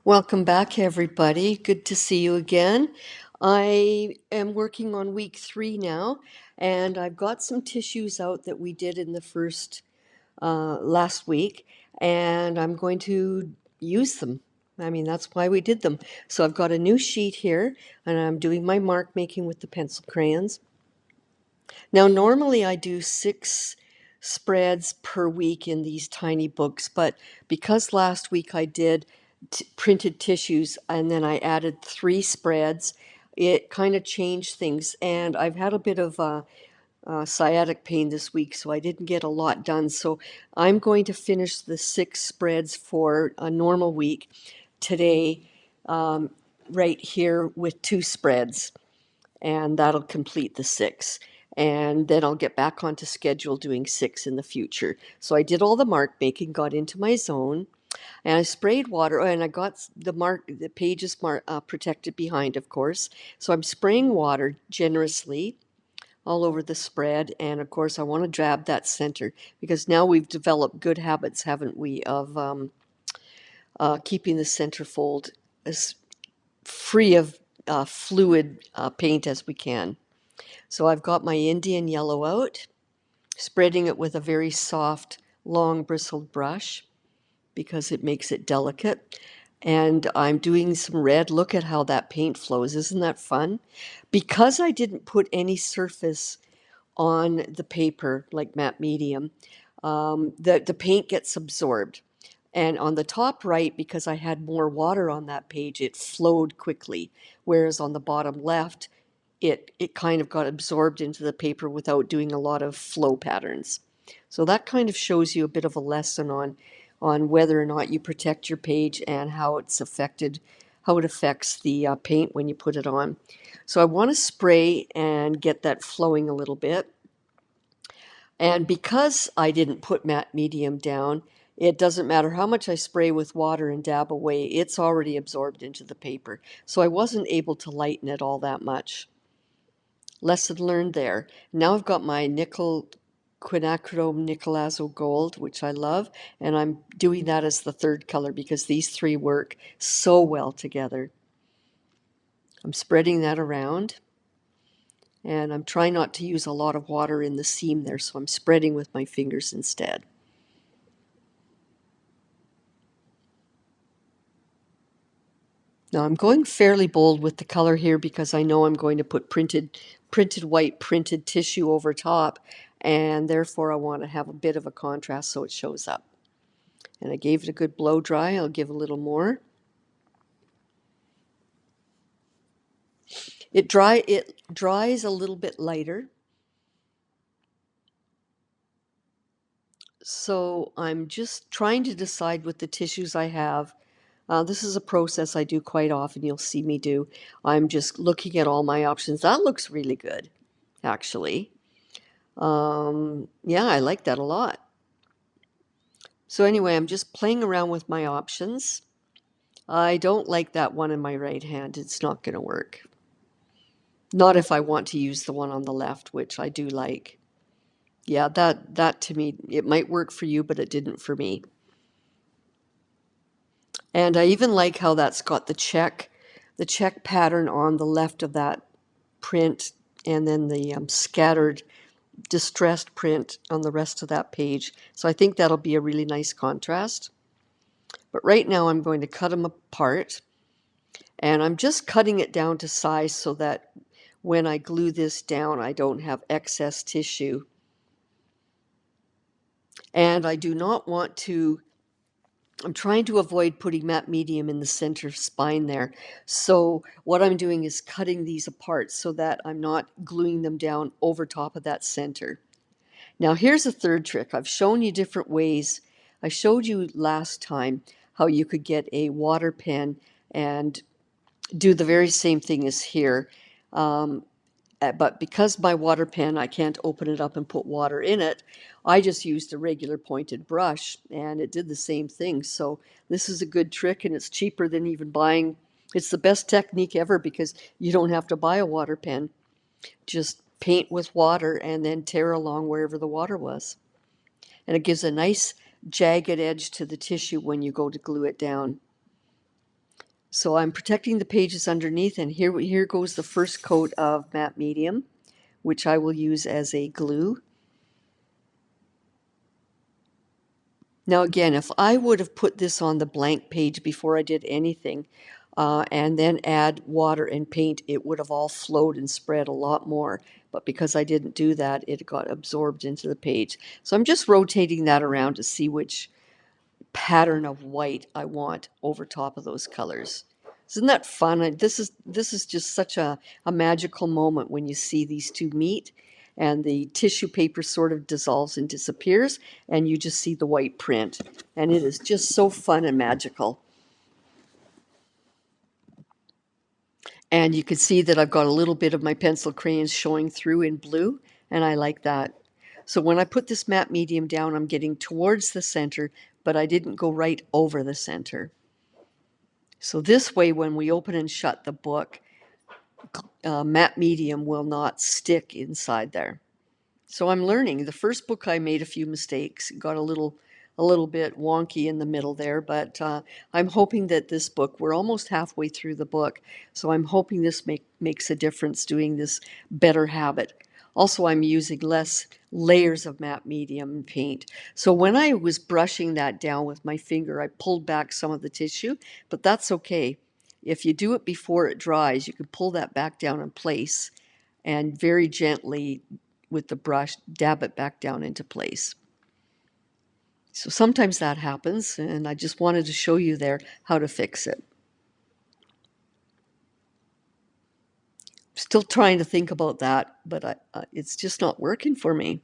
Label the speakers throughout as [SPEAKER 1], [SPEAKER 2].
[SPEAKER 1] Welcome back, everybody. Good to see you again. I am working on week 3 now, and I've got some tissues out that we did in the first last week, and I'm going to use them. I mean, that's why we did them. So I've got a new sheet here, and I'm doing my mark making with the pencil crayons. Now, normally I do 6 spreads per week in these tiny books, but because last week I did printed tissues and then I added 3 spreads, it kind of changed things. And I've had a bit of sciatic pain this week, so I didn't get a lot done. So I'm going to finish the 6 spreads for a normal week today, right here with 2 spreads, and that'll complete the 6. And then I'll get back onto schedule doing 6 in the future. So I did all the mark making, got into my zone, and I sprayed water, and I got the pages protected behind, of course. So I'm spraying water generously all over the spread, and of course I want to dab that center because now we've developed good habits, haven't we, of keeping the center fold as free of fluid paint as we can. So I've got my Indian yellow out, spreading it with a very soft, long bristled brush because it makes it delicate. And I'm doing some red. Look at how that paint flows. Isn't that fun? Because I didn't put any surface on the paper, like matte medium, the paint gets absorbed. And on the top right, because I had more water on that page, it flowed quickly. Whereas on the bottom left, it kind of got absorbed into the paper without doing a lot of flow patterns. So that kind of shows you a bit of a lesson on whether or not you protect your page and how it's affected, how it affects the paint when you put it on. So I want to spray and get that flowing a little bit. And because I didn't put matte medium down, it doesn't matter how much I spray with water and dab away, it's already absorbed into the paper. So I wasn't able to lighten it all that much. Lesson learned there. Now I've got my nickel quinacridone nickel gold, which I love, and I'm doing that as the third color because these 3 work so well together. I'm spreading that around, and I'm trying not to use a lot of water in the seam there, so I'm spreading with my fingers instead. Now I'm going fairly bold with the color here because I know I'm going to put printed white printed tissue over top, and therefore I want to have a bit of a contrast so it shows up. And I gave it a good blow dry. I'll give a little more. It dries a little bit lighter. So I'm just trying to decide with the tissues I have. This is a process I do quite often. You'll see me do. I'm just looking at all my options. That looks really good, actually. Yeah, I like that a lot. So anyway, I'm just playing around with my options. I don't like that one in my right hand. It's not going to work. Not if I want to use the one on the left, which I do like. Yeah, that to me, it might work for you, but it didn't for me. And I even like how that's got the check pattern on the left of that print, and then the scattered distressed print on the rest of that page. So I think that'll be a really nice contrast. But right now I'm going to cut them apart, and I'm just cutting it down to size so that when I glue this down, I don't have excess tissue. And I do not want to, I'm trying to avoid putting matte medium in the center spine there. So what I'm doing is cutting these apart so that I'm not gluing them down over top of that center. Now here's a third trick. I've shown you different ways. I showed you last time how you could get a water pen and do the very same thing as here. But because my water pen, I can't open it up and put water in it, I just used a regular pointed brush and it did the same thing. So this is a good trick, and it's cheaper than even buying. It's the best technique ever because you don't have to buy a water pen. Just paint with water and then tear along wherever the water was. And it gives a nice jagged edge to the tissue when you go to glue it down. So I'm protecting the pages underneath, and here goes the first coat of matte medium, which I will use as a glue. Now again, if I would have put this on the blank page before I did anything, and then add water and paint, it would have all flowed and spread a lot more. But because I didn't do that, it got absorbed into the page. So I'm just rotating that around to see which pattern of white I want over top of those colors. Isn't that fun? This is just such a magical moment when you see these two meet and the tissue paper sort of dissolves and disappears and you just see the white print. And it is just so fun and magical. And you can see that I've got a little bit of my pencil crayons showing through in blue, and I like that. So when I put this matte medium down, I'm getting towards the center, but I didn't go right over the center. So this way, when we open and shut the book, matte medium will not stick inside there. So I'm learning. The first book I made a few mistakes, got a little bit wonky in the middle there, but I'm hoping that this book, we're almost halfway through the book, so I'm hoping this makes a difference doing this better habit. Also, I'm using less layers of matte medium paint. So when I was brushing that down with my finger, I pulled back some of the tissue, but that's okay. If you do it before it dries, you can pull that back down in place and very gently with the brush dab it back down into place. So sometimes that happens, and I just wanted to show you there how to fix it. Still trying to think about that, but it's just not working for me.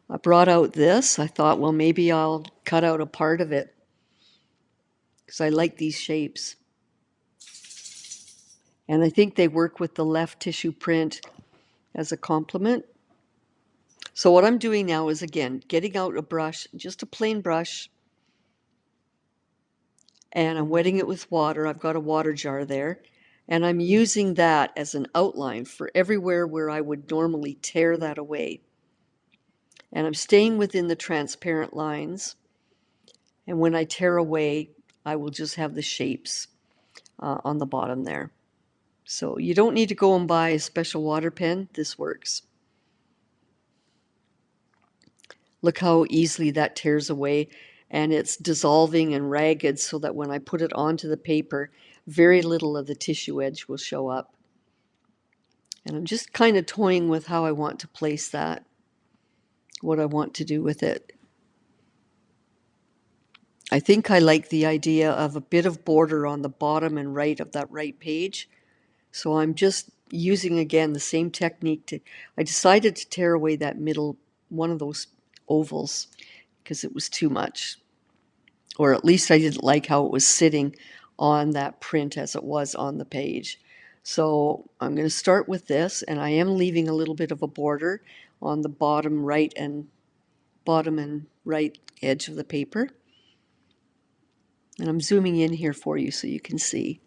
[SPEAKER 1] I brought out this. I thought, well, maybe I'll cut out a part of it because I like these shapes. And I think they work with the left tissue print as a complement. So what I'm doing now is, again, getting out a brush, just a plain brush, and I'm wetting it with water. I've got a water jar there, and I'm using that as an outline for everywhere where I would normally tear that away. And I'm staying within the transparent lines, and when I tear away, I will just have the shapes on the bottom there. So you don't need to go and buy a special water pen. This works. Look how easily that tears away, and it's dissolving and ragged so that when I put it onto the paper, very little of the tissue edge will show up. And I'm just kind of toying with how I want to place that, what I want to do with it. I think I like the idea of a bit of border on the bottom and right of that right page. So I'm just using, again, the same technique. I decided to tear away that middle, one of those ovals, because it was too much. Or at least I didn't like how it was sitting on that print as it was on the page. So I'm going to start with this, and I am leaving a little bit of a border on the bottom and right edge of the paper. And I'm zooming in here for you so you can see.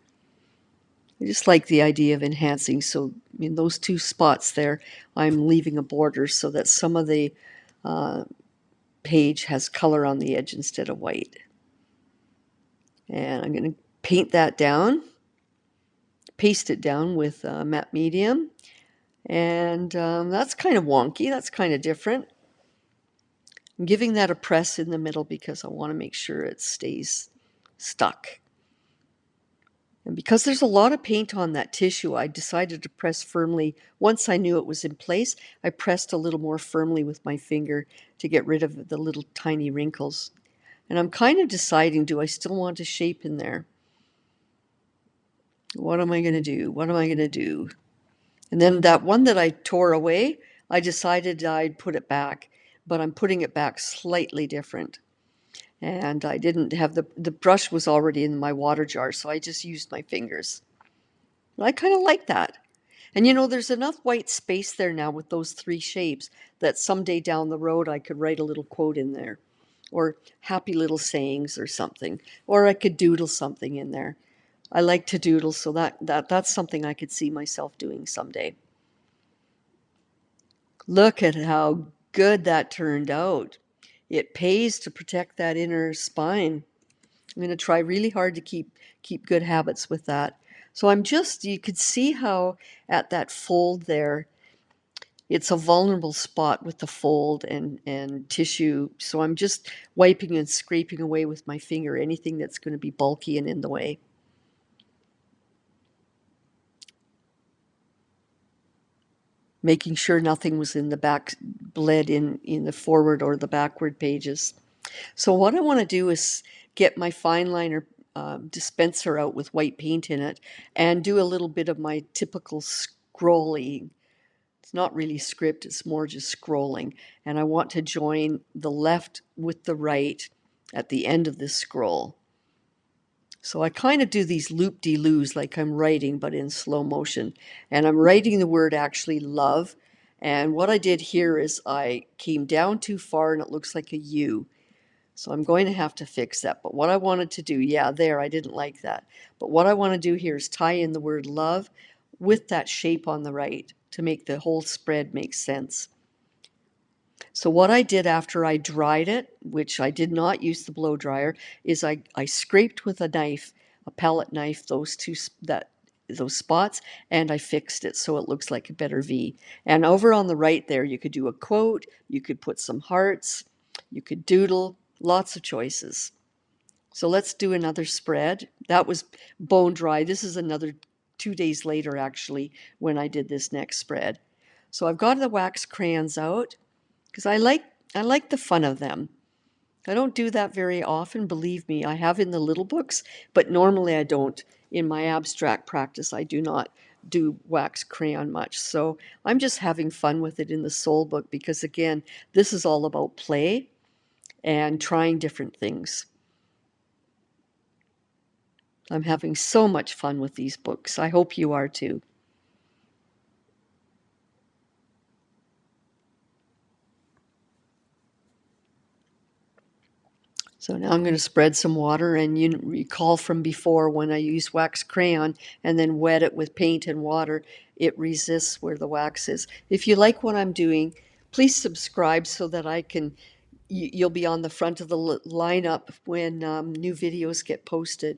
[SPEAKER 1] I just like the idea of enhancing. So in those two spots there, I'm leaving a border so that some of the page has color on the edge instead of white. And I'm going to paint that down, paste it down with matte medium. And that's kind of wonky. That's kind of different. I'm giving that a press in the middle because I want to make sure it stays stuck. And because there's a lot of paint on that tissue, I decided to press firmly. Once I knew it was in place, I pressed a little more firmly with my finger to get rid of the little tiny wrinkles. And I'm kind of deciding, do I still want a shape in there? What am I going to do? What am I going to do? And then that one that I tore away, I decided I'd put it back, but I'm putting it back slightly different. And I didn't have the brush was already in my water jar, so I just used my fingers. I kind of like that. And you know, there's enough white space there now with those three shapes that someday down the road I could write a little quote in there, or happy little sayings or something, or I could doodle something in there. I like to doodle, so that's something I could see myself doing someday. Look at how good that turned out. It pays to protect that inner spine. I'm going to try really hard to keep good habits with that. So you could see how at that fold there, it's a vulnerable spot with the fold and tissue. So I'm just wiping and scraping away with my finger anything that's going to be bulky and in the way. Making sure nothing was in the back, bled in the forward or the backward pages. So what I want to do is get my fine liner dispenser out with white paint in it and do a little bit of my typical scrolling. It's not really script, it's more just scrolling. And I want to join the left with the right at the end of this scroll. So I kind of do these loop-de-loos like I'm writing, but in slow motion. And I'm writing the word actually love. And what I did here is I came down too far and it looks like a U. So I'm going to have to fix that. But what I wanted to do, yeah, there, I didn't like that. But what I want to do here is tie in the word love with that shape on the right to make the whole spread make sense. So what I did after I dried it, which I did not use the blow dryer, is I scraped with a knife, a palette knife, those spots, and I fixed it so it looks like a better V. And over on the right there, you could do a quote, you could put some hearts, you could doodle, lots of choices. So let's do another spread. That was bone dry. This is another 2 days later, actually, when I did this next spread. So I've got the wax crayons out because I like the fun of them. I don't do that very often, believe me. I have in the little books, but normally I don't. In my abstract practice, I do not do wax crayon much. So I'm just having fun with it in the soul book because, again, this is all about play and trying different things. I'm having so much fun with these books. I hope you are too. So now I'm going to spread some water, and you recall from before when I use wax crayon and then wet it with paint and water, it resists where the wax is. If you like what I'm doing, please subscribe so that you'll be on the front of the lineup when new videos get posted.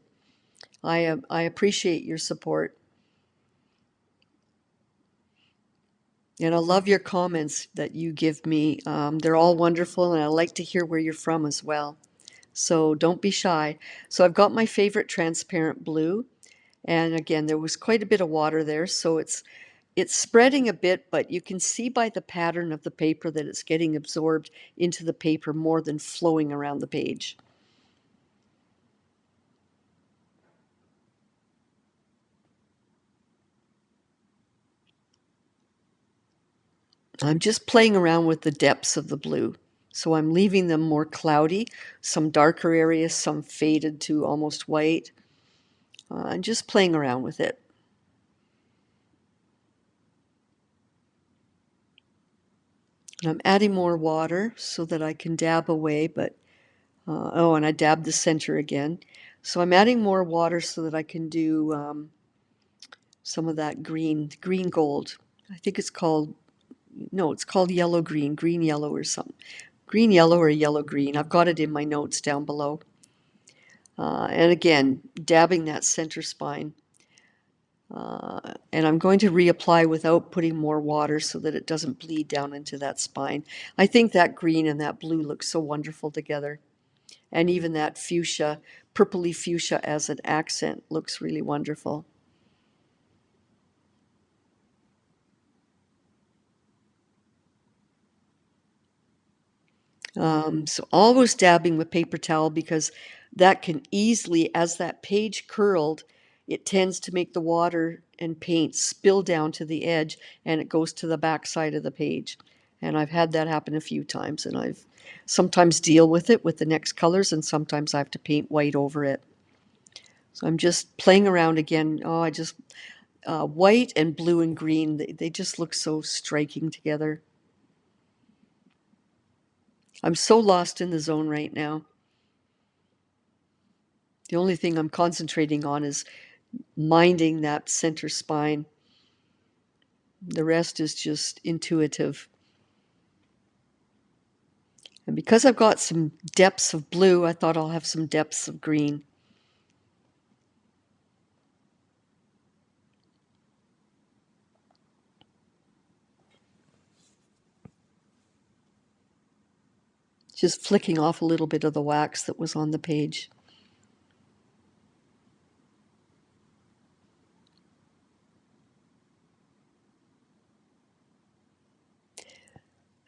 [SPEAKER 1] I appreciate your support. And I love your comments that you give me. They're all wonderful, and I like to hear where you're from as well. So don't be shy. So I've got my favorite transparent blue. And again, there was quite a bit of water there, so it's spreading a bit, but you can see by the pattern of the paper that it's getting absorbed into the paper more than flowing around the page. I'm just playing around with the depths of the blue. So I'm leaving them more cloudy, some darker areas, some faded to almost white. I'm just playing around with it. And I'm adding more water so that I can dab away, but and I dabbed the center again. So I'm adding more water so that I can do some of that green gold. I think it's called, no, it's called yellow green yellow or something. Green yellow or yellow green. I've got it in my notes down below. And again, dabbing that center spine. And I'm going to reapply without putting more water so that it doesn't bleed down into that spine. I think that green and that blue look so wonderful together. And even that fuchsia, purpley fuchsia as an accent looks really wonderful. So always dabbing with paper towel because that can easily, as that page curled, it tends to make the water and paint spill down to the edge and it goes to the back side of the page. And I've had that happen a few times, and I've sometimes deal with it with the next colors, and sometimes I have to paint white over it. So I'm just playing around again. Oh, I just, white and blue and green, they just look so striking together. I'm so lost in the zone right now. The only thing I'm concentrating on is minding that center spine. The rest is just intuitive. And because I've got some depths of blue, I thought I'll have some depths of green. Just flicking off a little bit of the wax that was on the page.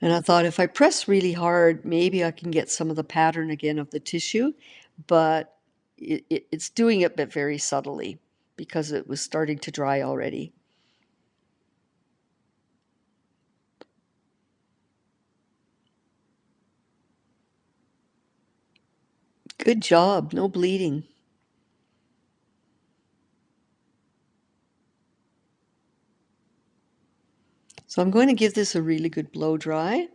[SPEAKER 1] And I thought if I press really hard, maybe I can get some of the pattern again of the tissue, but it's doing it, but very subtly because it was starting to dry already. Good job, no bleeding. So I'm going to give this a really good blow dry.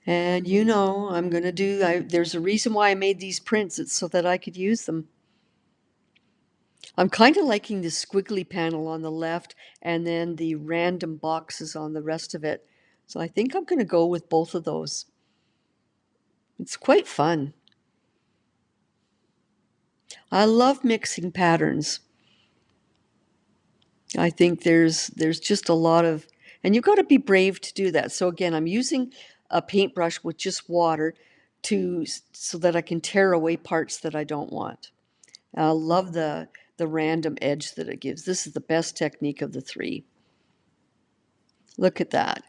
[SPEAKER 1] And you know, I'm going to there's a reason why I made these prints. It's so that I could use them. I'm kind of liking the squiggly panel on the left and then the random boxes on the rest of it. So I think I'm going to go with both of those. It's quite fun. I love mixing patterns. I think there's just a lot of, and you've got to be brave to do that. So again, I'm using a paintbrush with just water so that I can tear away parts that I don't want. I love the random edge that it gives. This is the best technique of the three. Look at that.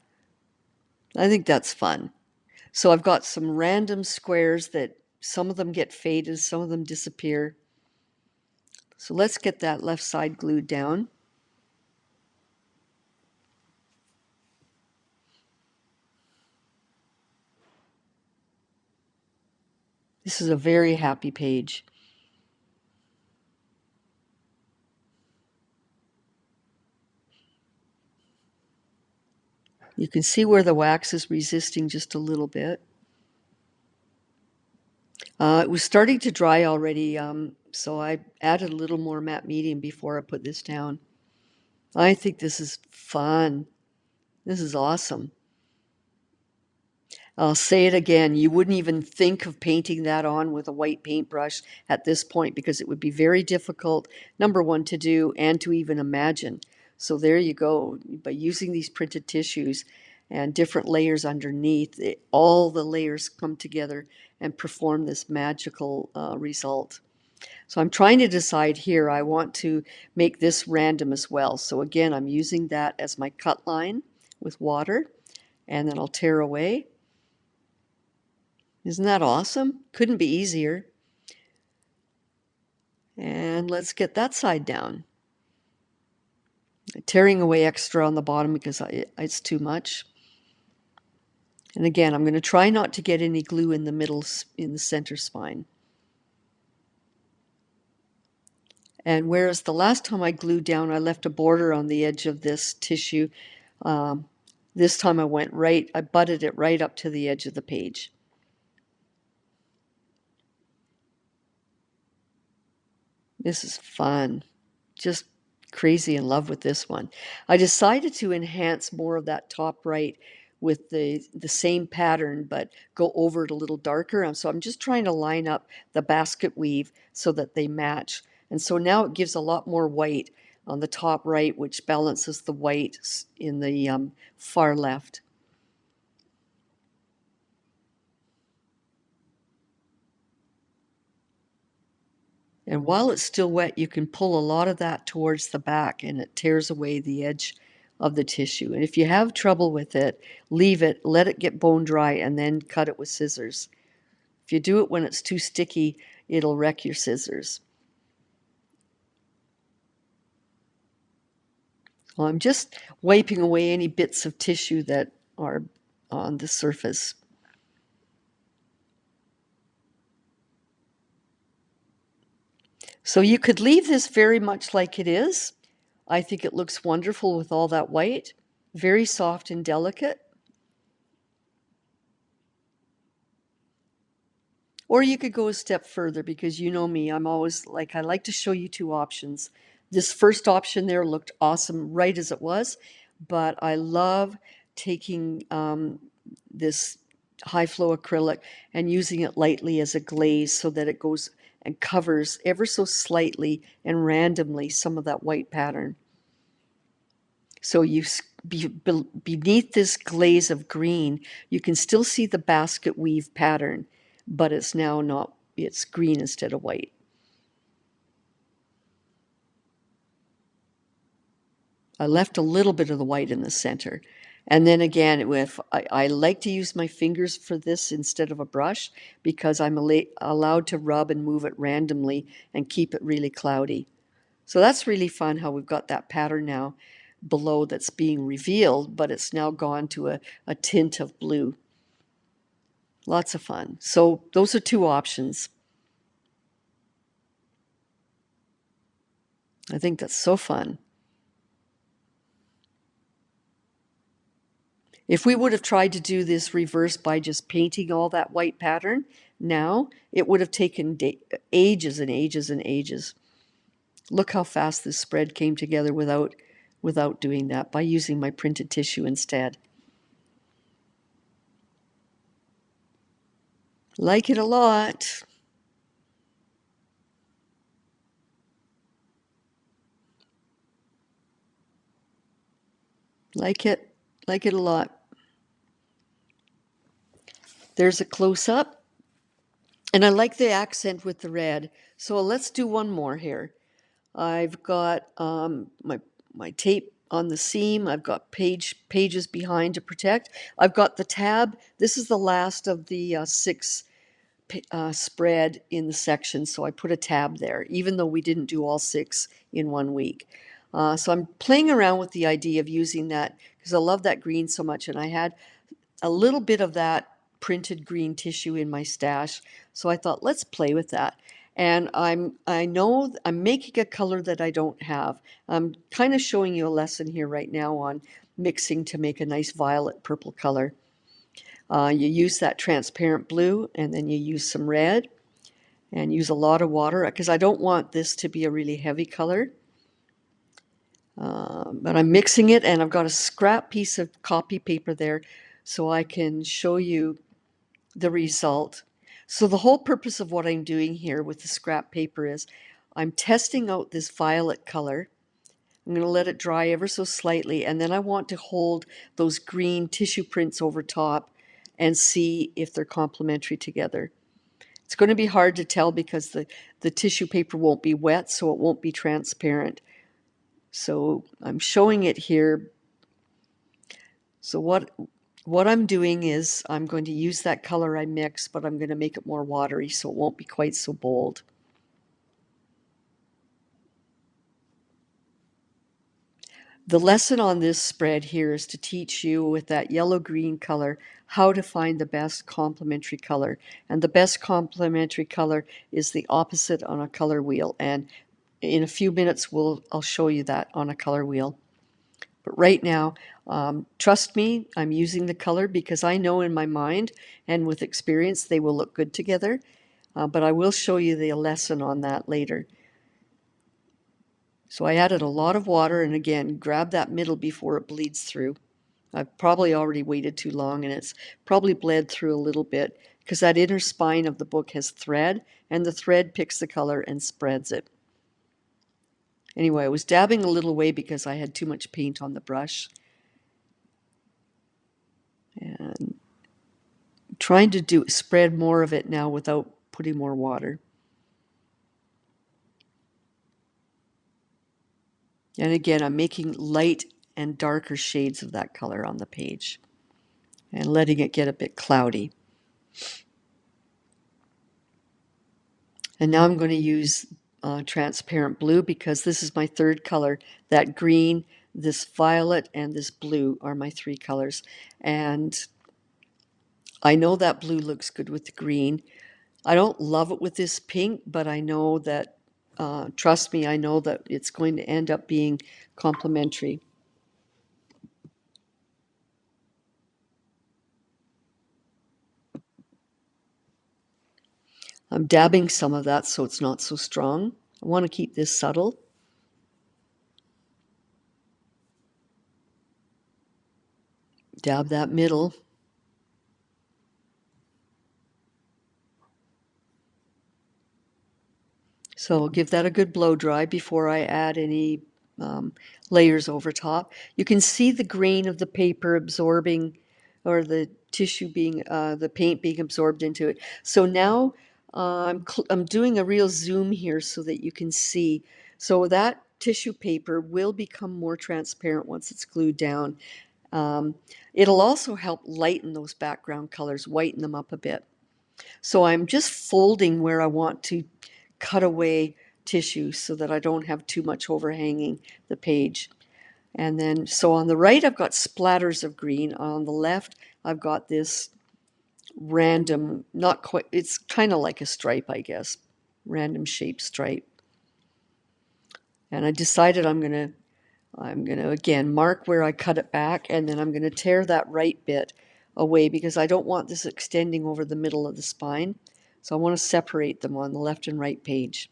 [SPEAKER 1] I think that's fun. So I've got some random squares that some of them get faded, some of them disappear. So let's get that left side glued down. This is a very happy page. You can see where the wax is resisting just a little bit. It was starting to dry already, so I added a little more matte medium before I put this down. I think this is fun. This is awesome. I'll say it again, you wouldn't even think of painting that on with a white paintbrush at this point because it would be very difficult, number one, to do and to even imagine. So there you go. By using these printed tissues and different layers underneath, all the layers come together and perform this magical result. So I'm trying to decide here, I want to make this random as well. So again, I'm using that as my cut line with water, and then I'll tear away. Isn't that awesome? Couldn't be easier. And let's get that side down. Tearing away extra on the bottom because it's too much. And again, I'm going to try not to get any glue in the middle, in the center spine. And whereas the last time I glued down, I left a border on the edge of this tissue, this time I butted it right up to the edge of the page. This is fun. Just crazy in love with this one. I decided to enhance more of that top right with the same pattern, but go over it a little darker. So I'm just trying to line up the basket weave so that they match. And so now it gives a lot more white on the top right, which balances the white in the far left. And while it's still wet, you can pull a lot of that towards the back and it tears away the edge of the tissue. And if you have trouble with it, leave it, let it get bone dry, and then cut it with scissors. If you do it when it's too sticky, it'll wreck your scissors. Well, I'm just wiping away any bits of tissue that are on the surface. So you could leave this very much like it is. I think it looks wonderful with all that white, very soft and delicate. Or you could go a step further because you know me, I'm always like, I like to show you two options. This first option there looked awesome right as it was, but I love taking this high flow acrylic and using it lightly as a glaze so that it goes and covers ever so slightly and randomly some of that white pattern. So you beneath this glaze of green, you can still see the basket weave pattern, but it's now not, it's green instead of white. I left a little bit of the white in the center. And then again, I like to use my fingers for this instead of a brush because I'm allowed to rub and move it randomly and keep it really cloudy. So that's really fun how we've got that pattern now below that's being revealed, but it's now gone to a tint of blue. Lots of fun. So those are two options. I think that's so fun. If we would have tried to do this reverse by just painting all that white pattern now, it would have taken ages and ages and ages. Look how fast this spread came together without doing that, by using my printed tissue instead. Like it a lot. Like it. Like it a lot. There's a close-up. And I like the accent with the red. So let's do one more here. I've got my tape on the seam. I've got pages behind to protect. I've got the tab. This is the last of the six spread in the section, so I put a tab there, even though we didn't do all six in 1 week. So I'm playing around with the idea of using that because I love that green so much, and I had a little bit of that printed green tissue in my stash. So I thought, let's play with that. And I know I'm making a color that I don't have. I'm kind of showing you a lesson here right now on mixing to make a nice violet purple color. You use that transparent blue, and then you use some red, and use a lot of water because I don't want this to be a really heavy color. But I'm mixing it, and I've got a scrap piece of copy paper there so I can show you the result. So the whole purpose of what I'm doing here with the scrap paper is I'm testing out this violet color. I'm going to let it dry ever so slightly, and then I want to hold those green tissue prints over top and see if they're complementary together. It's going to be hard to tell because the tissue paper won't be wet, so it won't be transparent. So I'm showing it here. So what I'm doing is I'm going to use that color I mixed, but I'm going to make it more watery so it won't be quite so bold. The lesson on this spread here is to teach you with that yellow-green color how to find the best complementary color. And the best complementary color is the opposite on a color wheel. And in a few minutes, I'll show you that on a color wheel. But right now, trust me, I'm using the color because I know in my mind and with experience they will look good together. But I will show you the lesson on that later. So I added a lot of water, and again, grab that middle before it bleeds through. I've probably already waited too long, and it's probably bled through a little bit because that inner spine of the book has thread, and the thread picks the color and spreads it. Anyway, I was dabbing a little away because I had too much paint on the brush. And trying to spread more of it now without putting more water. And again, I'm making light and darker shades of that color on the page and letting it get a bit cloudy. And now I'm going to use transparent blue because this is my third color. That green, this violet, and this blue are my three colors. And I know that blue looks good with the green. I don't love it with this pink, but I know that, trust me, I know that it's going to end up being complementary. I'm dabbing some of that so it's not so strong. I want to keep this subtle. Dab that middle. So I'll give that a good blow dry before I add any layers over top. You can see the grain of the paper absorbing, or the tissue being, the paint being absorbed into it. So now I'm doing a real zoom here so that you can see. So that tissue paper will become more transparent once it's glued down. Um, It'll also help lighten those background colors, whiten them up a bit. So I'm just folding where I want to cut away tissue so that I don't have too much overhanging the page. And then, so on the right, I've got splatters of green. On the left, I've got this random, not quite, it's kind of like a stripe, I guess, random shaped stripe. And I decided I'm gonna again mark where I cut it back, and then I'm gonna tear that right bit away because I don't want this extending over the middle of the spine. So I want to separate them on the left and right page.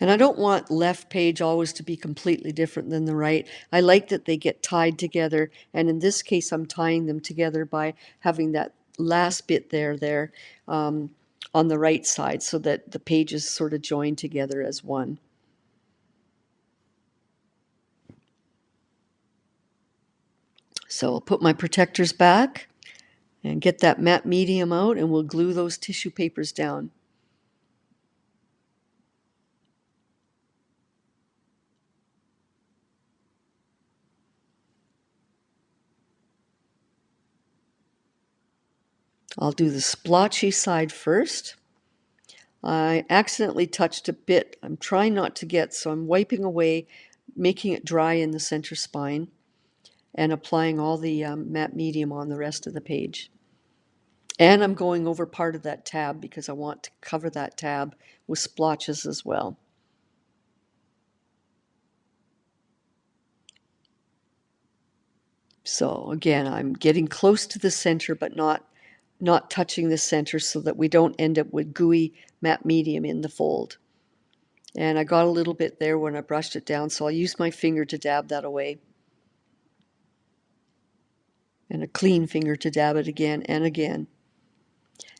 [SPEAKER 1] And I don't want left page always to be completely different than the right. I like that they get tied together, and in this case I'm tying them together by having that last bit there on the right side so that the pages sort of join together as one. So I'll put my protectors back and get that matte medium out, and we'll glue those tissue papers down. I'll do the splotchy side first. I accidentally touched a bit. I'm trying not to get, so I'm wiping away, making it dry in the center spine, and applying all the matte medium on the rest of the page. And I'm going over part of that tab because I want to cover that tab with splotches as well. So again, I'm getting close to the center, but not touching the center so that we don't end up with gooey matte medium in the fold. And I got a little bit there when I brushed it down, so I'll use my finger to dab that away. And a clean finger to dab it again and again.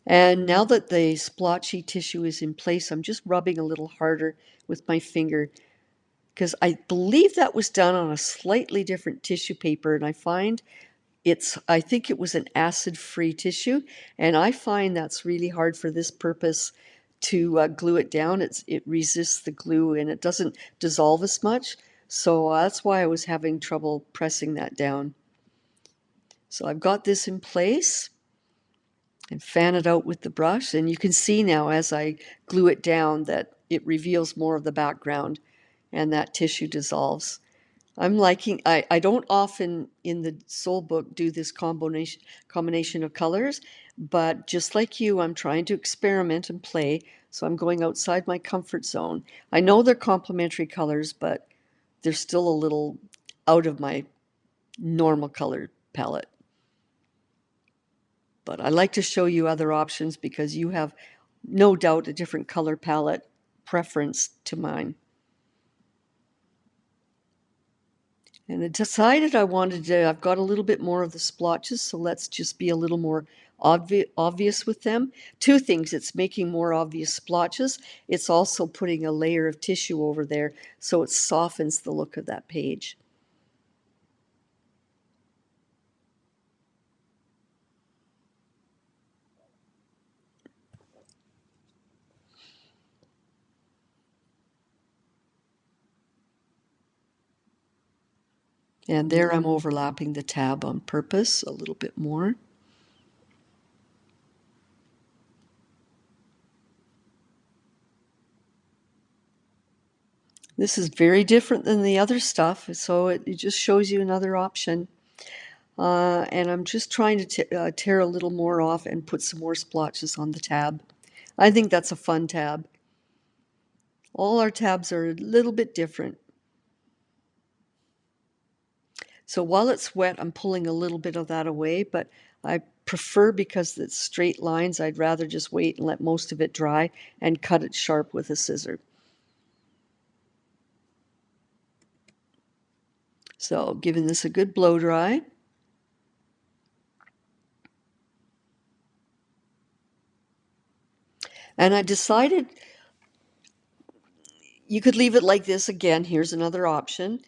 [SPEAKER 1] And now that the splotchy tissue is in place, I'm just rubbing a little harder with my finger because I believe that was done on a slightly different tissue paper, and I think it was an acid-free tissue, and I find that's really hard for this purpose to glue it down. It resists the glue and it doesn't dissolve as much, so that's why I was having trouble pressing that down. So I've got this in place and fan it out with the brush, and you can see now as I glue it down that it reveals more of the background and that tissue dissolves. I don't often in the soul book do this combination of colors, but just like you, I'm trying to experiment and play, so I'm going outside my comfort zone. I know they're complementary colors, but they're still a little out of my normal color palette. But I like to show you other options because you have no doubt a different color palette preference to mine. And I decided I've got a little bit more of the splotches, so let's just be a little more obvious with them. Two things, it's making more obvious splotches. It's also putting a layer of tissue over there, so it softens the look of that page. And there I'm overlapping the tab on purpose a little bit more. This is very different than the other stuff, so it just shows you another option. And I'm just trying to tear a little more off and put some more splotches on the tab. I think that's a fun tab. All our tabs are a little bit different. So while it's wet, I'm pulling a little bit of that away, but I prefer, because it's straight lines, I'd rather just wait and let most of it dry and cut it sharp with a scissor. So giving this a good blow dry. And I decided you could leave it like this. Again, here's another option.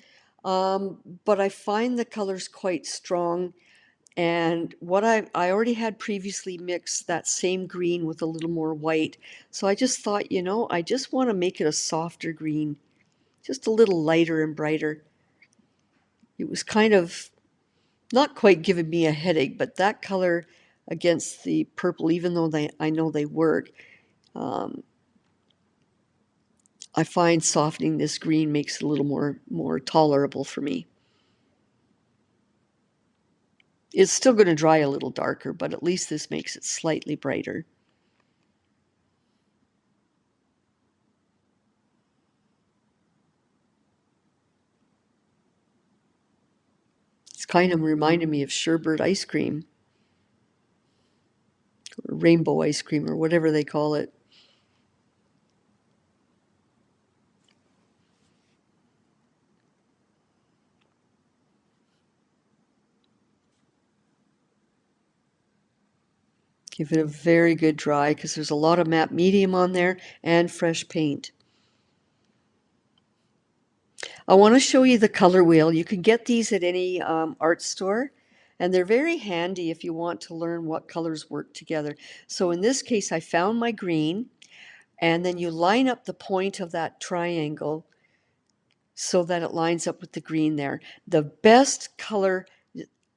[SPEAKER 1] But I find the colors quite strong. And what I already had previously mixed that same green with a little more white. So I just thought, I just want to make it a softer green, just a little lighter and brighter. It was kind of not quite giving me a headache, but that color against the purple, even though I know they work, um, I find softening this green makes it a little more tolerable for me. It's still going to dry a little darker, but at least this makes it slightly brighter. It's kind of reminding me of sherbet ice cream or rainbow ice cream or whatever they call it. Give it a very good dry because there's a lot of matte medium on there and fresh paint. I want to show you the color wheel. You can get these at any art store, and they're very handy if you want to learn what colors work together. So in this case, I found my green, and then you line up the point of that triangle so that it lines up with the green there. The best color,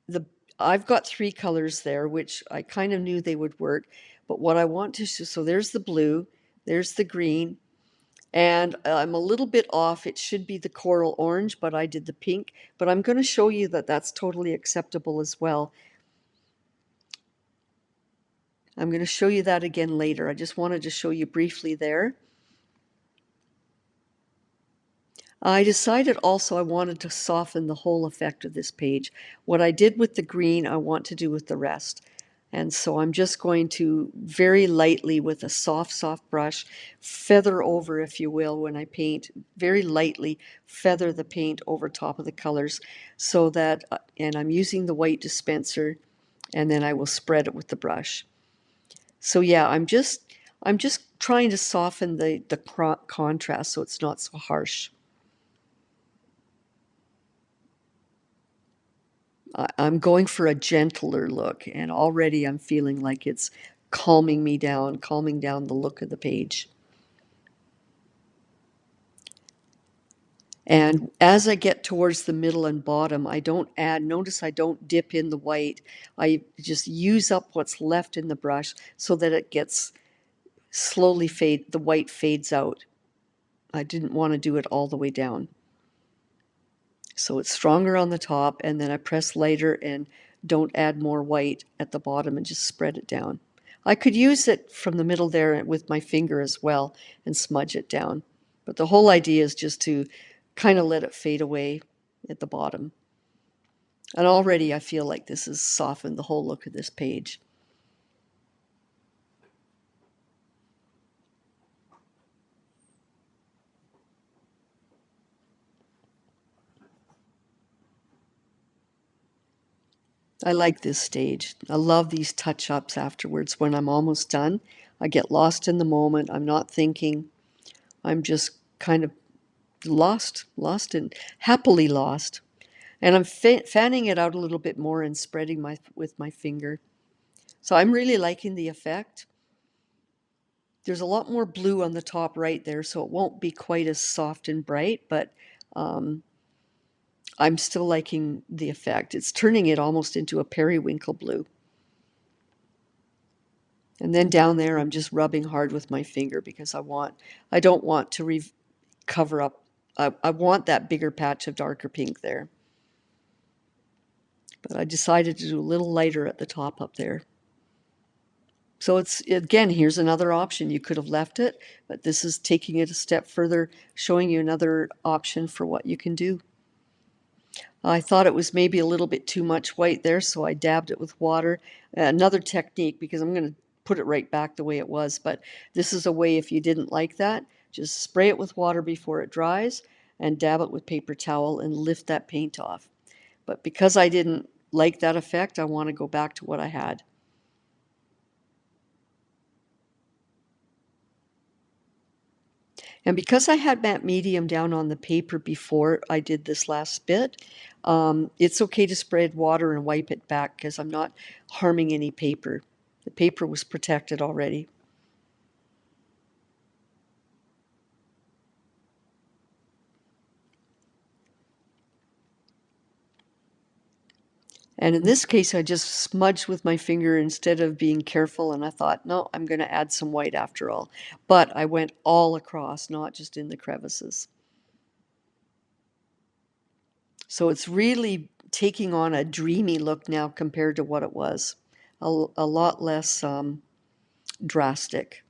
[SPEAKER 1] the I've got three colors there, which I kind of knew they would work, but what I want to show, so there's the blue, there's the green, and I'm a little bit off. It should be the coral orange, but I did the pink. But I'm going to show you that that's totally acceptable as well. I'm going to show you that again later. I just wanted to show you briefly there. I decided also I wanted to soften the whole effect of this page. What I did with the green, I want to do with the rest. And so I'm just going to very lightly with a soft brush, feather over, if you will, when I paint, very lightly feather the paint over top of the colors so that, and I'm using the white dispenser, and then I will spread it with the brush. So yeah, I'm just trying to soften the contrast so it's not so harsh. I'm going for a gentler look, and already I'm feeling like it's calming me down, calming down the look of the page. And as I get towards the middle and bottom, I don't add, notice I don't dip in the white. I just use up what's left in the brush so that it gets slowly the white fades out. I didn't want to do it all the way down. So it's stronger on the top, and then I press lighter and don't add more white at the bottom and just spread it down. I could use it from the middle there with my finger as well and smudge it down. But the whole idea is just to kind of let it fade away at the bottom. And already I feel like this has softened the whole look of this page. I like this stage. I love these touch-ups afterwards when I'm almost done. I get lost in the moment. I'm not thinking. I'm just kind of lost and happily lost. And I'm fanning it out a little bit more and spreading with my finger. So I'm really liking the effect. There's a lot more blue on the top right there, so it won't be quite as soft and bright, but um, I'm still liking the effect. It's turning it almost into a periwinkle blue. And then down there, I'm just rubbing hard with my finger because I don't want to cover up. I want that bigger patch of darker pink there. But I decided to do a little lighter at the top up there. So it's, again, here's another option. You could have left it, but this is taking it a step further, showing you another option for what you can do. I thought it was maybe a little bit too much white there, so I dabbed it with water. Another technique, because I'm going to put it right back the way it was, but this is a way if you didn't like that, just spray it with water before it dries and dab it with paper towel and lift that paint off. But because I didn't like that effect, I want to go back to what I had. And because I had that medium down on the paper before I did this last bit, it's okay to spread water and wipe it back because I'm not harming any paper. The paper was protected already. And in this case, I just smudged with my finger instead of being careful. And I thought, no, I'm going to add some white after all. But I went all across, not just in the crevices. So it's really taking on a dreamy look now compared to what it was. A lot less drastic.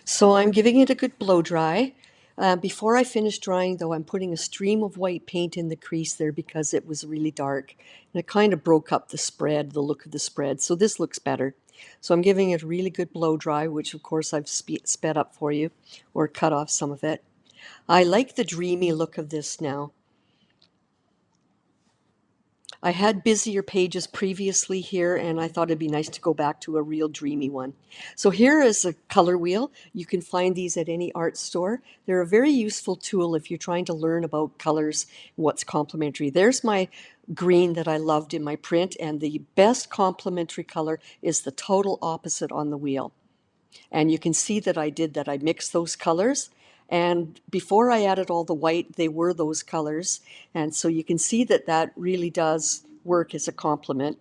[SPEAKER 1] So I'm giving it a good blow dry. Before I finish drying, though, I'm putting a stream of white paint in the crease there because it was really dark. And it kind of broke up the spread, the look of the spread. So this looks better. So I'm giving it a really good blow dry, which of course I've sped up for you or cut off some of it. I like the dreamy look of this now. I had busier pages previously here, and I thought it'd be nice to go back to a real dreamy one. So here is a color wheel. You can find these at any art store. They're a very useful tool if you're trying to learn about colors and what's complementary. There's my green that I loved in my print, and the best complementary color is the total opposite on the wheel. And you can see that I did that. I mixed those colors. And before I added all the white, they were those colors. And so you can see that that really does work as a complement.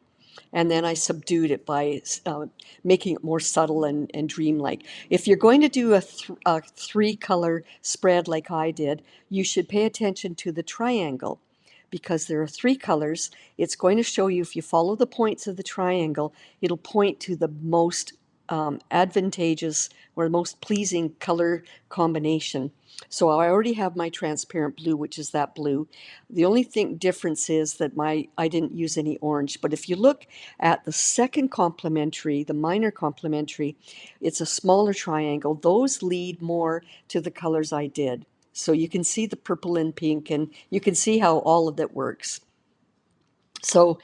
[SPEAKER 1] And then I subdued it by making it more subtle and dreamlike. If you're going to do a three-color spread like I did, you should pay attention to the triangle because there are three colors. It's going to show you, if you follow the points of the triangle, it'll point to the most advantageous or most pleasing color combination. So I already have my transparent blue, which is that blue. The only difference is that I didn't use any orange. But if you look at the second complementary, the minor complementary, it's a smaller triangle. Those lead more to the colors I did. So you can see the purple and pink, and you can see how all of that works. So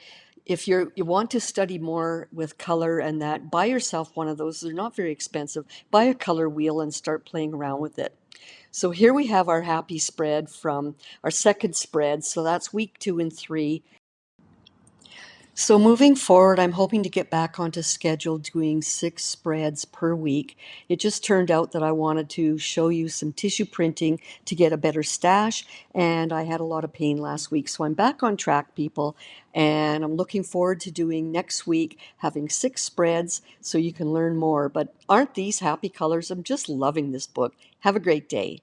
[SPEAKER 1] if you want to study more with color and that, buy yourself one of those. They're not very expensive. Buy a color wheel and start playing around with it. So here we have our happy spread from our second spread. So that's week 2 and 3. So moving forward, I'm hoping to get back onto schedule doing 6 spreads per week. It just turned out that I wanted to show you some tissue printing to get a better stash, and I had a lot of pain last week. So I'm back on track, people, and I'm looking forward to doing next week, having 6 spreads so you can learn more. But aren't these happy colors? I'm just loving this book. Have a great day.